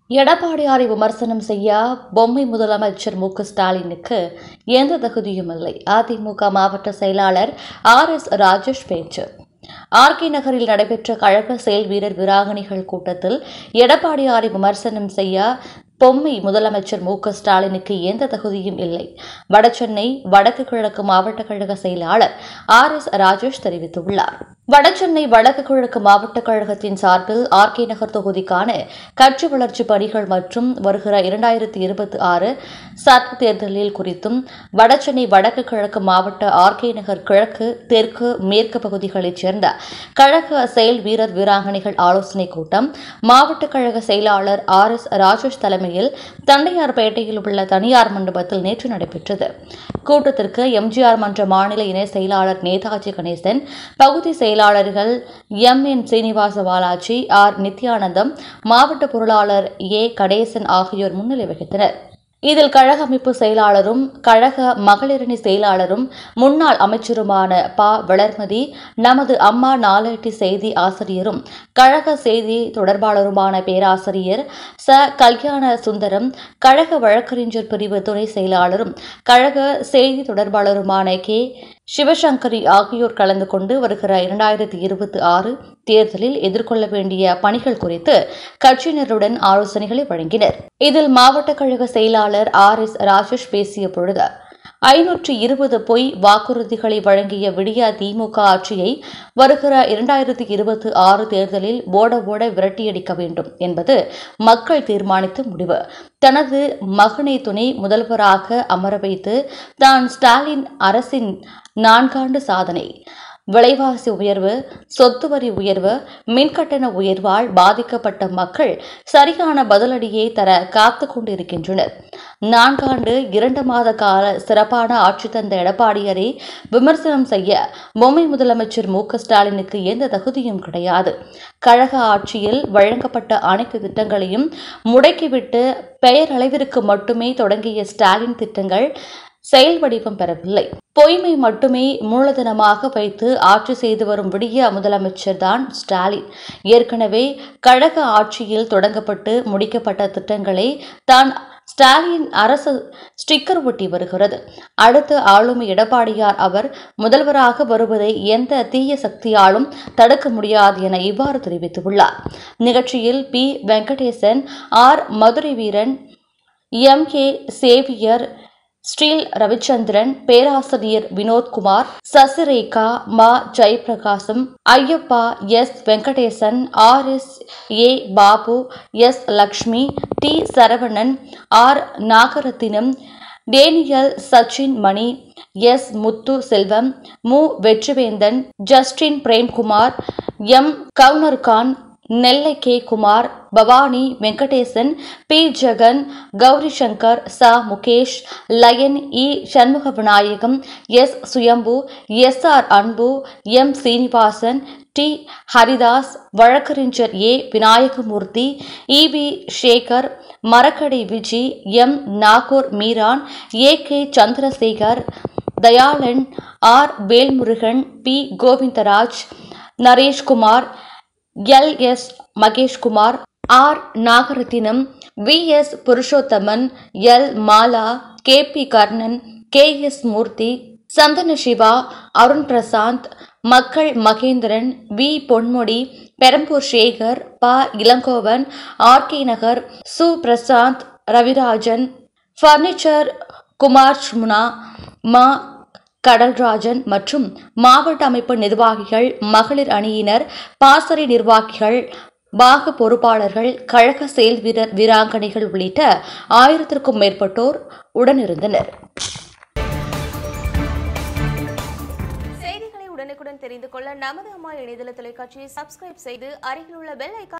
எடப்பாடியாரை விமர்சனம் செய்ய பொம்மை முதலமைச்சர் மு க ஸ்டாலினுக்கு எந்த தகுதியும் இல்லை. அதிமுக மாவட்ட செயலாளர் RS ராஜேஷ் பேச்சு. RK நகரில் நடைபெற்ற கழக செயல் வீரர் வீராங்கனைகள் கூட்டத்தில் எடப்பாடியாரை விமர்சனம் செய்ய பொம்மை முதலமைச்சர் மு க ஸ்டாலினுக்கு எந்த தகுதியும் இல்லை. வடசென்னை வடக்கு கிழக்கு மாவட்ட கழக செயலாளர் RS ராஜேஷ் தெரிவித்துள்ளார். வடசென்னை வடக்கு கிழக்கு மாவட்ட கழகத்தின் சார்பில் RK நகர் தொகுதிக்கான கட்சி வளர்ச்சி பணிகள் மற்றும் வருகிற 2026 சட்ட தேர்தலில் குறித்தும் வடசென்னை வடக்கு கிழக்கு மாவட்ட RK நகர் கிழக்கு தெற்கு மேற்கு பகுதிகளைச் சேர்ந்த கழக செயல் வீரர் வீராங்கனைகள் ஆலோசனைக் கூட்டம் மாவட்ட கழக செயலாளர் RS ராஜேஷ் தலைமையில் தண்டையார்பேட்டையில் உள்ள தனியார் மண்டபத்தில் நேற்று நடைபெற்றது. கூட்டத்திற்கு MGR மன்ற மாநில இணை செயலாளர் நேதாஜி கணேசன், பகுதி செயலாளர்கள் MN சீனிவாச பாலாஜி, R நித்யானந்தம், மாவட்ட பொருளாளர் A கணேசன் ஆகியோர் முன்னிலை வகித்தனர். இதில் கழக அமைப்பு செயலாளரும் கழக மகளிரணி செயலாளரும் முன்னாள் அமைச்சருமான ப வளர்மதி, நமது அம்மா நாளேட்டு செய்தி ஆசிரியரும் கழக செய்தி தொடர்பாளருமான பேராசிரியர் ச கல்யாண சுந்தரம், கழக வழக்கறிஞர் பிரிவு துணை செயலாளரும் கழக செய்தி தொடர்பாளருமான கே சிவசங்கரி ஆகியோர் கலந்து கொண்டு வருகிற 2026 தேர்தலில் எதிர்கொள்ள வேண்டிய பணிகள் குறித்து கட்சியினருடன் ஆலோசனைகளை வழங்கினர். இதில் மாவட்ட கழக செயலாளர் RS ராஜேஷ் பேசிய பொழுது 520 பொய் வாக்குறுதிகளை வழங்கிய விடிய திமுக ஆட்சியை வருகிற 2026 தேர்தலில் ஓட விரட்டியடிக்க வேண்டும் என்பது மக்கள் தீர்மானித்த முடிவு. தனது மகனை துணை முதல்வராக அமர வைத்து தான் ஸ்டாலின் அரசின் 4 ஆண்டு சாதனை, விலைவாசி உயர்வு, சொத்து வரி உயர்வு, மின்கட்டண உயர்வால் பாதிக்கப்பட்ட மக்கள் சரியான பதிலடியை தர காத்துக் கொண்டிருக்கின்றனர். 4 ஆண்டு 2 மாத கால சிறப்பான ஆட்சி தந்த எடப்பாடியாரை விமர்சனம் செய்ய பொம்மை முதலமைச்சர் மு க ஸ்டாலினுக்கு எந்த தகுதியும் கிடையாது. கழக ஆட்சியில் வழங்கப்பட்ட அனைத்து திட்டங்களையும் முடக்கிவிட்டு பெயரளவிற்கு மட்டுமே தொடங்கிய ஸ்டாலின் திட்டங்கள் செயல் வடிவம் பெறவில்லை. பொய்மை மட்டுமே மூலதனமாக வைத்து ஆட்சி செய்து வரும் விடிய முதலமைச்சர் தான் ஸ்டாலின். ஏற்கனவே கழக ஆட்சியில் தொடங்கப்பட்டு முடிக்கப்பட்ட திட்டங்களை தான் ஸ்டாலின் அரசு ஸ்டிக்கர் ஒட்டி வருகிறது. அடுத்த ஆளுமை எடப்பாடியார் அவர் முதல்வராக வருவதை எந்த தீய சக்தியாலும் தடுக்க முடியாது என இவ்வாறு தெரிவித்துள்ளார். நிகழ்ச்சியில் P Venkatesan, R Madurai Veeran, MK Xavier, Cyril Ravichandran, பேராசிரியர் Vinodkumar, Sasirekha, Ma Jayaprakasam, Ayyappa, S Venkatesan, RS A Babu, S Lakshmi, T Saravanan, R Nagarathinam, Daniel Sachin Mani, S Muthu Selvam, Mu Vetrivendhan, Justin Premkumar, M கவுனர்கான், Nellai K Kumar, Bhavani Venkatesan, P Jegan, Gowri Shankar, Sa Mukesh, Lion, E Shanmuga Vinayagam, S Suyambu, SR Anbu, M Srinivasan, T Haridas, வழக்கறிஞர் A Vinayagamoorthy, EB Sekar, மரக்கடை Viji, M Nagore Meeran, AK Chandrasekhar, Dayalan, R Velmurugan, P Govindaraj, Naresh Kumar, LS Maheshkumar, R Nagarathinam, VS Purushothaman, L Mala, KP Karnan, KS மூர்த்தி, சந்தன சிவா, அருண் பிரசாந்த், மக்கள் Mahendran, V Ponmudi, Perambur Sekar, ப Elangovan, RK நகர், சு Prashanth, Ravirajan, furniture Kumar முனா, மா கடல்ராஜன் மற்றும் மாவட்ட அமைப்பு நிர்வாகிகள், மகளிர் அணியினர், பாசறை நிர்வாகிகள், பாக பொறுப்பாளர்கள், கழக செயல் வீரர் வீராங்கனைகள் உள்ளிட்ட 1000க்கும் மேற்பட்டோர் உடனிருந்தனர். செய்திகளை உடனுக்குடன் தெரிந்து கொள்ள நமது அம்மா இணையதள தொலைக்காட்சியை சப்ஸ்கிரைப் செய்து அருகில் உள்ள பெல் ஐகான்